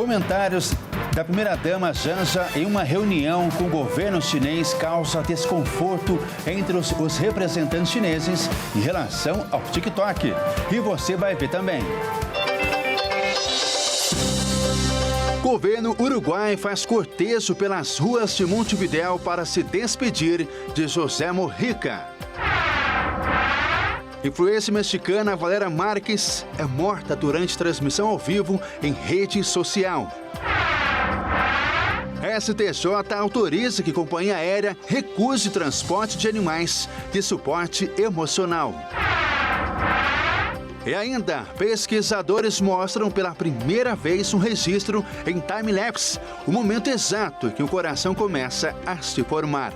Comentários da primeira-dama Janja em uma reunião com o governo chinês causa desconforto entre os representantes chineses em relação ao TikTok. E você vai ver também. Governo uruguai faz cortejo pelas ruas de Montevidéu para se despedir de José Mujica. Influência mexicana Valéria Márquez é morta durante transmissão ao vivo em rede social. STJ autoriza que companhia aérea recuse transporte de animais de suporte emocional. E ainda, pesquisadores mostram pela primeira vez um registro em time-lapse, o momento exato em que o coração começa a se formar.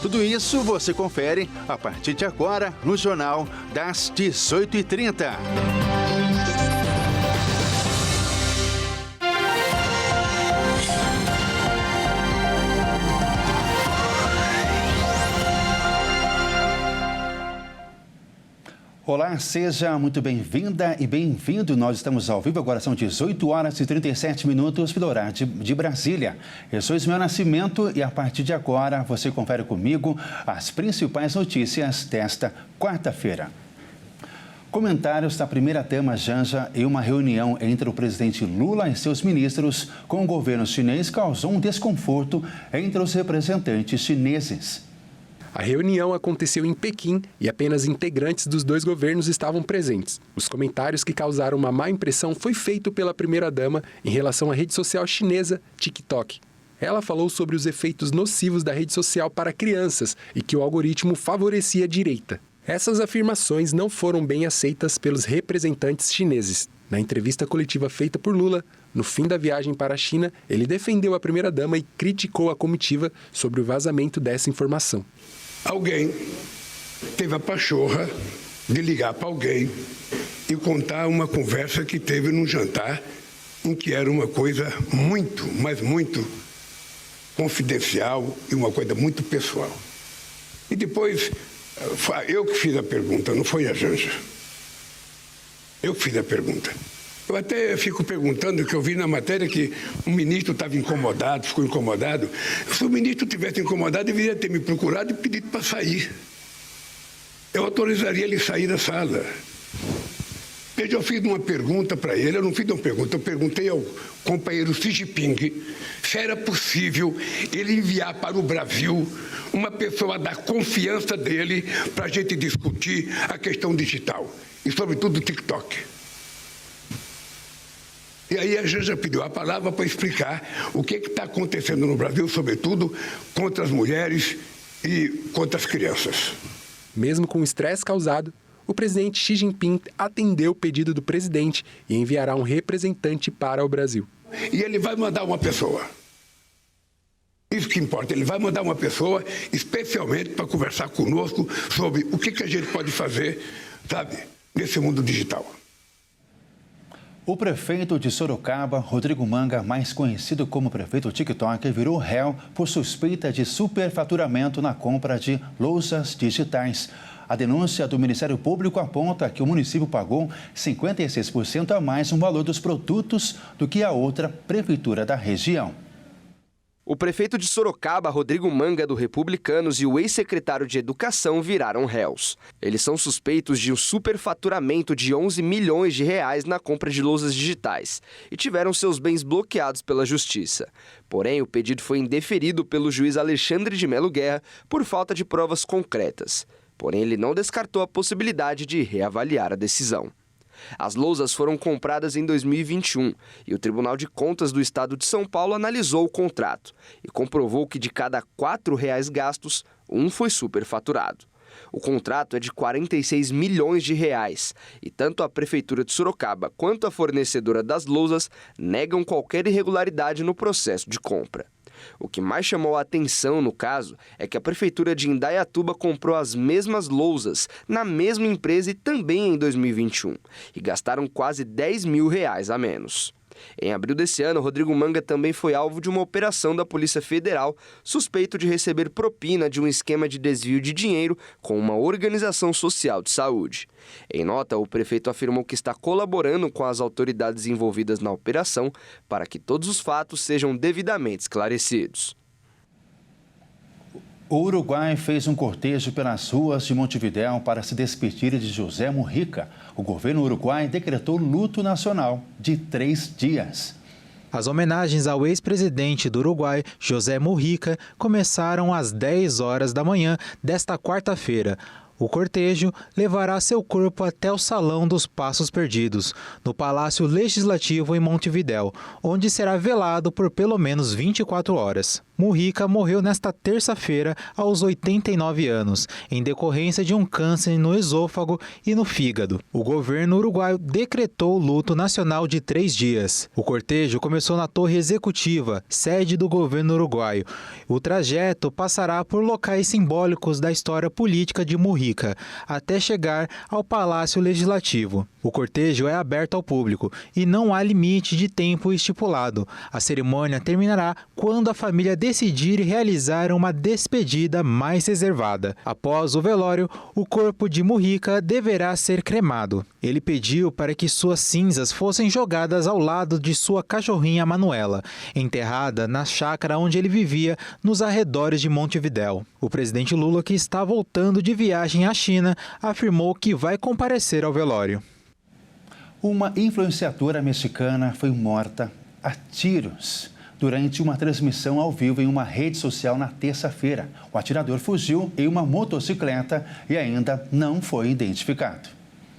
Tudo isso você confere a partir de agora no Jornal das 18h30. Olá, seja muito bem-vinda e bem-vindo. Nós estamos ao vivo, agora são 18 horas e 37 minutos pelo horário de Brasília. Eu sou Ismael Nascimento e a partir de agora você confere comigo as principais notícias desta quarta-feira. Comentários da primeira-dama Janja em uma reunião entre o presidente Lula e seus ministros com o governo chinês causou um desconforto entre os representantes chineses. A reunião aconteceu em Pequim e apenas integrantes dos dois governos estavam presentes. Os comentários que causaram uma má impressão foi feito pela primeira-dama em relação à rede social chinesa TikTok. Ela falou sobre os efeitos nocivos da rede social para crianças e que o algoritmo favorecia a direita. Essas afirmações não foram bem aceitas pelos representantes chineses. Na entrevista coletiva feita por Lula, no fim da viagem para a China, ele defendeu a primeira-dama e criticou a comitiva sobre o vazamento dessa informação. Alguém teve a pachorra de ligar para alguém e contar uma conversa que teve num jantar em que era uma coisa muito, mas muito confidencial e uma coisa muito pessoal. E depois, eu que fiz a pergunta, não foi a Janja. Eu que fiz a pergunta. Eu até fico perguntando, que eu vi na matéria que um ministro estava incomodado, ficou incomodado. Se o ministro tivesse incomodado, deveria ter me procurado e pedido para sair. Eu autorizaria ele sair da sala. Veja, eu fiz uma pergunta para ele, eu não fiz uma pergunta, eu perguntei ao companheiro Xi Jinping se era possível ele enviar para o Brasil uma pessoa da confiança dele para a gente discutir a questão digital e, sobretudo, o TikTok. E aí a Janja pediu a palavra para explicar o que está acontecendo no Brasil, sobretudo contra as mulheres e contra as crianças. Mesmo com o estresse causado, o presidente Xi Jinping atendeu o pedido do presidente e enviará um representante para o Brasil. E ele vai mandar uma pessoa. Isso que importa, ele vai mandar uma pessoa especialmente para conversar conosco sobre o que a gente pode fazer, sabe, nesse mundo digital. O prefeito de Sorocaba, Rodrigo Manga, mais conhecido como prefeito TikTok, virou réu por suspeita de superfaturamento na compra de lousas digitais. A denúncia do Ministério Público aponta que o município pagou 56% a mais no valor dos produtos do que a outra prefeitura da região. O prefeito de Sorocaba, Rodrigo Manga, do Republicanos, e o ex-secretário de Educação viraram réus. Eles são suspeitos de um superfaturamento de 11 milhões de reais na compra de lousas digitais e tiveram seus bens bloqueados pela Justiça. Porém, o pedido foi indeferido pelo juiz Alexandre de Melo Guerra por falta de provas concretas. Porém, ele não descartou a possibilidade de reavaliar a decisão. As lousas foram compradas em 2021 e o Tribunal de Contas do Estado de São Paulo analisou o contrato e comprovou que de cada R$ 4 gastos, um foi superfaturado. O contrato é de 46 milhões de reais e tanto a Prefeitura de Sorocaba quanto a fornecedora das lousas negam qualquer irregularidade no processo de compra. O que mais chamou a atenção no caso é que a Prefeitura de Indaiatuba comprou as mesmas lousas na mesma empresa e também em 2021 e gastaram quase R$ 10 mil a menos. Em abril desse ano, Rodrigo Manga também foi alvo de uma operação da Polícia Federal, suspeito de receber propina de um esquema de desvio de dinheiro com uma organização social de saúde. Em nota, o prefeito afirmou que está colaborando com as autoridades envolvidas na operação para que todos os fatos sejam devidamente esclarecidos. O Uruguai fez um cortejo pelas ruas de Montevidéu para se despedir de José Mujica. O governo uruguai decretou luto nacional de 3 dias. As homenagens ao ex-presidente do Uruguai, José Mujica, começaram às 10 horas da manhã desta quarta-feira. O cortejo levará seu corpo até o Salão dos Passos Perdidos, no Palácio Legislativo em Montevidéu, onde será velado por pelo menos 24 horas. Mujica morreu nesta terça-feira aos 89 anos, em decorrência de um câncer no esôfago e no fígado. O governo uruguaio decretou luto nacional de 3 dias. O cortejo começou na Torre Executiva, sede do governo uruguaio. O trajeto passará por locais simbólicos da história política de Mujica, até chegar ao Palácio Legislativo. O cortejo é aberto ao público e não há limite de tempo estipulado. A cerimônia terminará quando a família decidir realizar uma despedida mais reservada. Após o velório, o corpo de Mujica deverá ser cremado. Ele pediu para que suas cinzas fossem jogadas ao lado de sua cachorrinha Manuela, enterrada na chácara onde ele vivia, nos arredores de Montevidéu. O presidente Lula, que está voltando de viagem à China, afirmou que vai comparecer ao velório. Uma influenciadora mexicana foi morta a tiros durante uma transmissão ao vivo em uma rede social na terça-feira. O atirador fugiu em uma motocicleta e ainda não foi identificado.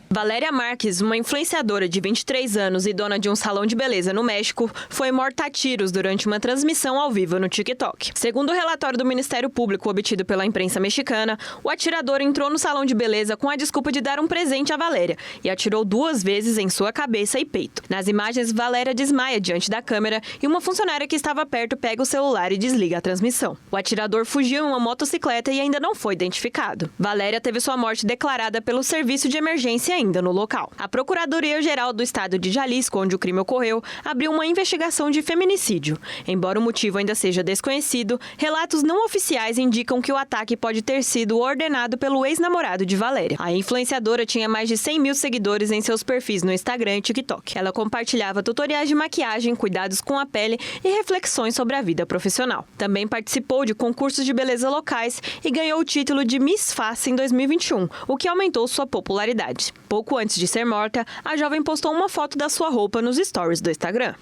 Valéria Marques, uma influenciadora de 23 anos e dona de um salão de beleza no México, foi morta a tiros durante uma transmissão ao vivo no TikTok. Segundo o relatório do Ministério Público obtido pela imprensa mexicana, o atirador entrou no salão de beleza com a desculpa de dar um presente a Valéria e atirou 2 vezes em sua cabeça e peito. Nas imagens, Valéria desmaia diante da câmera e uma funcionária que estava perto pega o celular e desliga a transmissão. O atirador fugiu em uma motocicleta e ainda não foi identificado. Valéria teve sua morte declarada pelo Serviço de Emergência ainda no local. A Procuradoria-Geral do Estado de Jalisco, onde o crime ocorreu, abriu uma investigação de feminicídio. Embora o motivo ainda seja desconhecido, relatos não oficiais indicam que o ataque pode ter sido ordenado pelo ex-namorado de Valéria. A influenciadora tinha mais de 100 mil seguidores em seus perfis no Instagram e TikTok. Ela compartilhava tutoriais de maquiagem, cuidados com a pele e reflexões sobre a vida profissional. Também participou de concursos de beleza locais e ganhou o título de Miss Face em 2021, o que aumentou sua popularidade. Pouco antes de ser morta, a jovem postou uma foto da sua roupa nos stories do Instagram.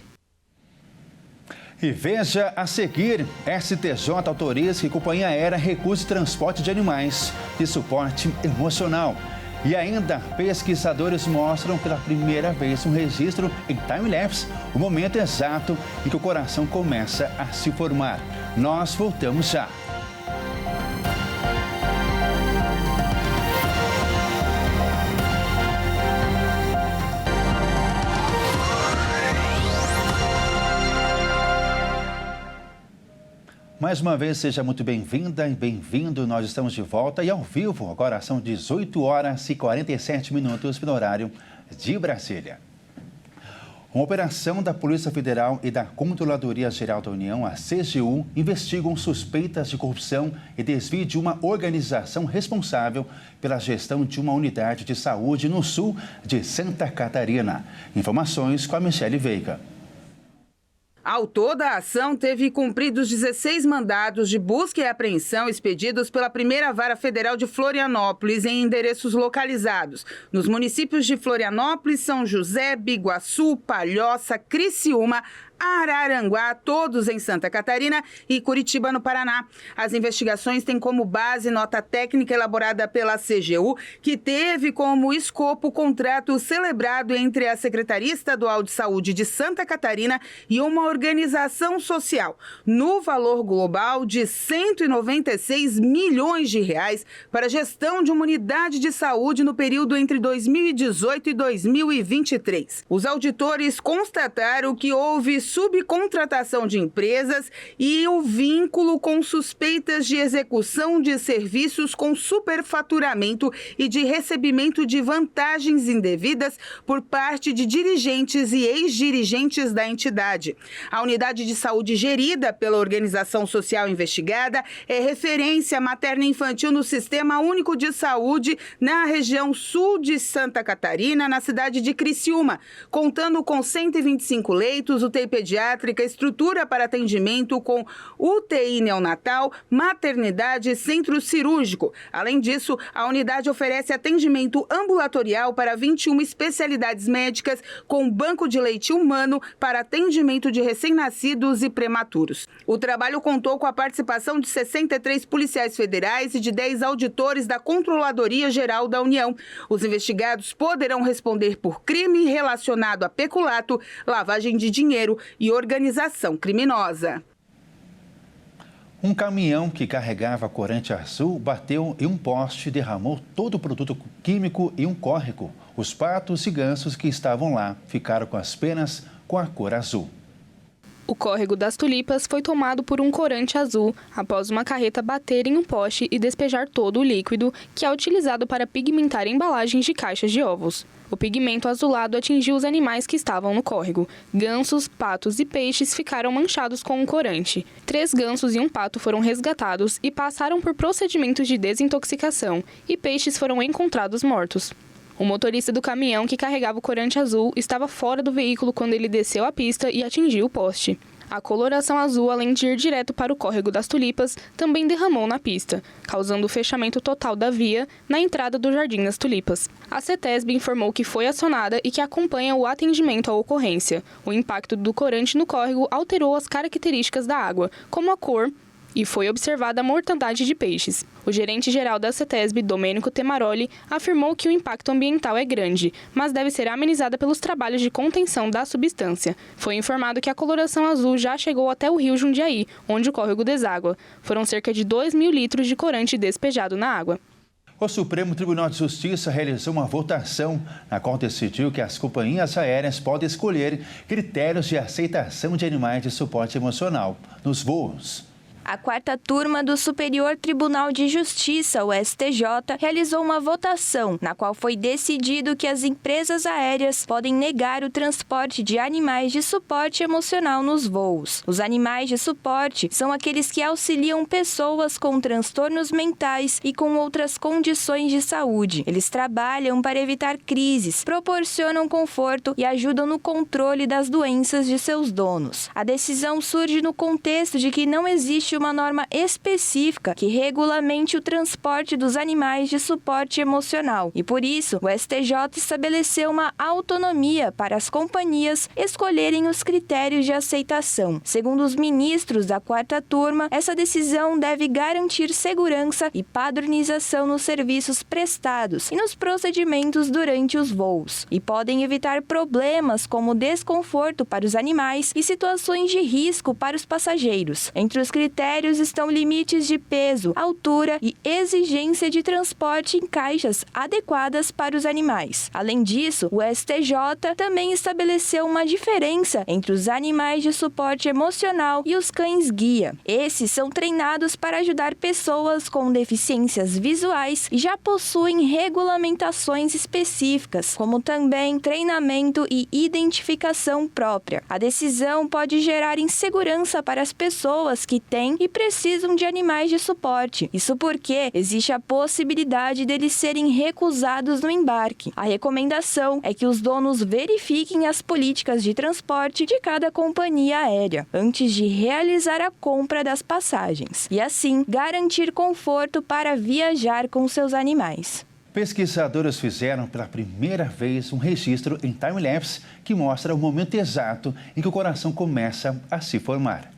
E veja a seguir, STJ autoriza que a companhia aérea recuse transporte de animais de suporte emocional. E ainda, pesquisadores mostram pela primeira vez um registro em time-lapse, o momento exato em que o coração começa a se formar. Nós voltamos já. Mais uma vez, seja muito bem-vinda e bem-vindo. Nós estamos de volta e ao vivo. Agora são 18 horas e 47 minutos pelo horário de Brasília. Uma operação da Polícia Federal e da Controladoria Geral da União, a CGU, investigam suspeitas de corrupção e desvio de uma organização responsável pela gestão de uma unidade de saúde no sul de Santa Catarina. Informações com a Michele Veiga. Ao todo, a ação teve cumpridos 16 mandados de busca e apreensão expedidos pela Primeira Vara Federal de Florianópolis em endereços localizados nos municípios de Florianópolis, São José, Biguaçu, Palhoça, Criciúma, Araranguá, todos em Santa Catarina, e Curitiba, no Paraná. As investigações têm como base nota técnica elaborada pela CGU, que teve como escopo o contrato celebrado entre a Secretaria Estadual de Saúde de Santa Catarina e uma organização social, no valor global de R$ 196 milhões para a gestão de uma unidade de saúde no período entre 2018 e 2023. Os auditores constataram que houve subcontratação de empresas e o vínculo com suspeitas de execução de serviços com superfaturamento e de recebimento de vantagens indevidas por parte de dirigentes e ex-dirigentes da entidade. A unidade de saúde gerida pela organização social investigada é referência materno-infantil no Sistema Único de Saúde na região sul de Santa Catarina, na cidade de Criciúma, contando com 125 leitos, UTI pediátrica, estrutura para atendimento com UTI neonatal, maternidade e centro cirúrgico. Além disso, a unidade oferece atendimento ambulatorial para 21 especialidades médicas, com banco de leite humano para atendimento de recém-nascidos e prematuros. O trabalho contou com a participação de 63 policiais federais e de 10 auditores da Controladoria Geral da União. Os investigados poderão responder por crime relacionado a peculato, lavagem de dinheiro e organização criminosa. Um caminhão que carregava corante azul bateu em um poste e derramou todo o produto químico em um córrego. Os patos e gansos que estavam lá ficaram com as penas com a cor azul. O córrego das Tulipas foi tomado por um corante azul após uma carreta bater em um poste e despejar todo o líquido que é utilizado para pigmentar embalagens de caixas de ovos. O pigmento azulado atingiu os animais que estavam no córrego. Gansos, patos e peixes ficaram manchados com o corante. 3 gansos e um pato foram resgatados e passaram por procedimentos de desintoxicação, e peixes foram encontrados mortos. O motorista do caminhão que carregava o corante azul estava fora do veículo quando ele desceu a pista e atingiu o poste. A coloração azul, além de ir direto para o córrego das Tulipas, também derramou na pista, causando o fechamento total da via na entrada do Jardim das Tulipas. A CETESB informou que foi acionada e que acompanha o atendimento à ocorrência. O impacto do corante no córrego alterou as características da água, como a cor, e foi observada a mortandade de peixes. O gerente-geral da CETESB, Domênico Temaroli, afirmou que o impacto ambiental é grande, mas deve ser amenizada pelos trabalhos de contenção da substância. Foi informado que a coloração azul já chegou até o rio Jundiaí, onde o córrego deságua. Foram cerca de 2.000 litros de corante despejado na água. O Supremo Tribunal de Justiça realizou uma votação na qual decidiu que as companhias aéreas podem escolher critérios de aceitação de animais de suporte emocional nos voos. A 4ª turma do Superior Tribunal de Justiça, o STJ, realizou uma votação na qual foi decidido que as empresas aéreas podem negar o transporte de animais de suporte emocional nos voos. Os animais de suporte são aqueles que auxiliam pessoas com transtornos mentais e com outras condições de saúde. Eles trabalham para evitar crises, proporcionam conforto e ajudam no controle das doenças de seus donos. A decisão surge no contexto de que não existe uma norma específica que regulamente o transporte dos animais de suporte emocional. E por isso, o STJ estabeleceu uma autonomia para as companhias escolherem os critérios de aceitação. Segundo os ministros da 4ª turma, essa decisão deve garantir segurança e padronização nos serviços prestados e nos procedimentos durante os voos. E podem evitar problemas como desconforto para os animais e situações de risco para os passageiros. Entre os critérios estão limites de peso, altura e exigência de transporte em caixas adequadas para os animais. Além disso, o STJ também estabeleceu uma diferença entre os animais de suporte emocional e os cães-guia. Esses são treinados para ajudar pessoas com deficiências visuais e já possuem regulamentações específicas, como também treinamento e identificação própria. A decisão pode gerar insegurança para as pessoas que têm e precisam de animais de suporte. Isso porque existe a possibilidade deles serem recusados no embarque. A recomendação é que os donos verifiquem as políticas de transporte de cada companhia aérea antes de realizar a compra das passagens e, assim, garantir conforto para viajar com seus animais. Pesquisadores fizeram pela primeira vez um registro em time-lapse que mostra o momento exato em que o coração começa a se formar.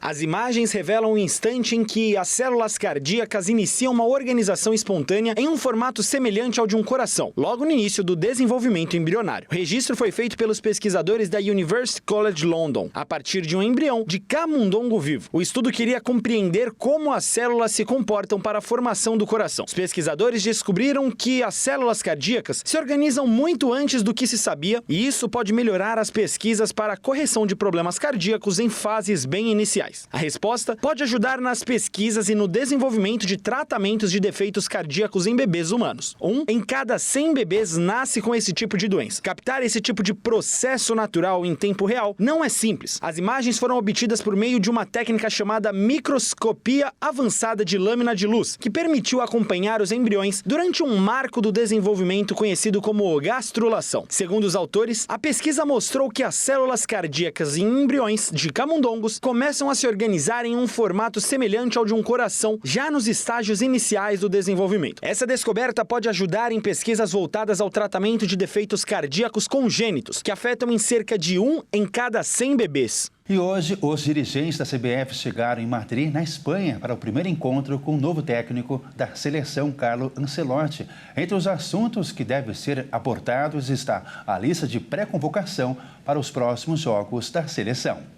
As imagens revelam o instante em que as células cardíacas iniciam uma organização espontânea em um formato semelhante ao de um coração, logo no início do desenvolvimento embrionário. O registro foi feito pelos pesquisadores da University College London, a partir de um embrião de camundongo vivo. O estudo queria compreender como as células se comportam para a formação do coração. Os pesquisadores descobriram que as células cardíacas se organizam muito antes do que se sabia, e isso pode melhorar as pesquisas para a correção de problemas cardíacos em fases bem iniciais. A resposta pode ajudar nas pesquisas e no desenvolvimento de tratamentos de defeitos cardíacos em bebês humanos. 1 em cada 100 bebês nasce com esse tipo de doença. Captar esse tipo de processo natural em tempo real não é simples. As imagens foram obtidas por meio de uma técnica chamada microscopia avançada de lâmina de luz, que permitiu acompanhar os embriões durante um marco do desenvolvimento conhecido como gastrulação. Segundo os autores, a pesquisa mostrou que as células cardíacas em embriões de camundongos começam a se organizar em um formato semelhante ao de um coração já nos estágios iniciais do desenvolvimento. Essa descoberta pode ajudar em pesquisas voltadas ao tratamento de defeitos cardíacos congênitos, que afetam em cerca de 1 em cada 100 bebês. E hoje, os dirigentes da CBF chegaram em Madrid, na Espanha, para o primeiro encontro com o novo técnico da seleção, Carlo Ancelotti. Entre os assuntos que devem ser abordados está a lista de pré-convocação para os próximos jogos da seleção.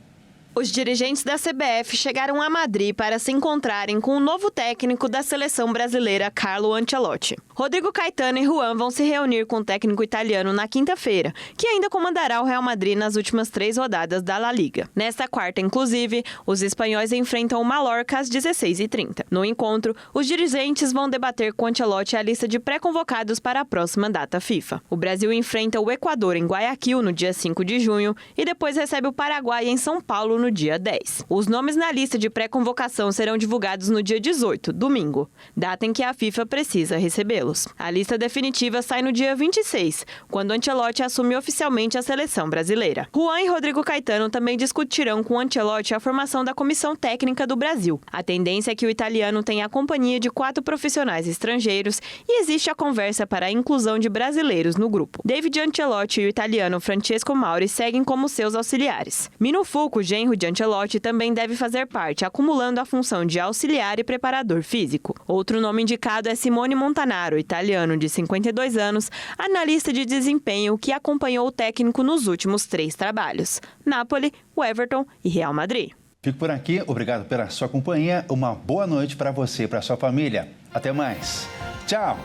Os dirigentes da CBF chegaram a Madrid para se encontrarem com o novo técnico da seleção brasileira, Carlo Ancelotti. Rodrigo Caetano e Juan vão se reunir com o técnico italiano na quinta-feira, que ainda comandará o Real Madrid nas últimas 3 rodadas da La Liga. Nesta quarta, inclusive, os espanhóis enfrentam o Mallorca às 16h30. No encontro, os dirigentes vão debater com Ancelotti a lista de pré-convocados para a próxima data FIFA. O Brasil enfrenta o Equador em Guayaquil no dia 5 de junho e depois recebe o Paraguai em São Paulo no dia 10. Os nomes na lista de pré-convocação serão divulgados no dia 18, domingo, data em que a FIFA precisa recebê-los. A lista definitiva sai no dia 26, quando Ancelotti assume oficialmente a seleção brasileira. Juan e Rodrigo Caetano também discutirão com Ancelotti a formação da comissão técnica do Brasil. A tendência é que o italiano tenha a companhia de 4 profissionais estrangeiros e existe a conversa para a inclusão de brasileiros no grupo. David Ancelotti e o italiano Francesco Mauri seguem como seus auxiliares. Mino Fulco, genro de Ancelotti, também deve fazer parte, acumulando a função de auxiliar e preparador físico. Outro nome indicado é Simone Montanaro, italiano de 52 anos, analista de desempenho que acompanhou o técnico nos últimos 3 trabalhos: Napoli, o Everton e Real Madrid. Fico por aqui, obrigado pela sua companhia, uma boa noite para você e para sua família. Até mais. Tchau!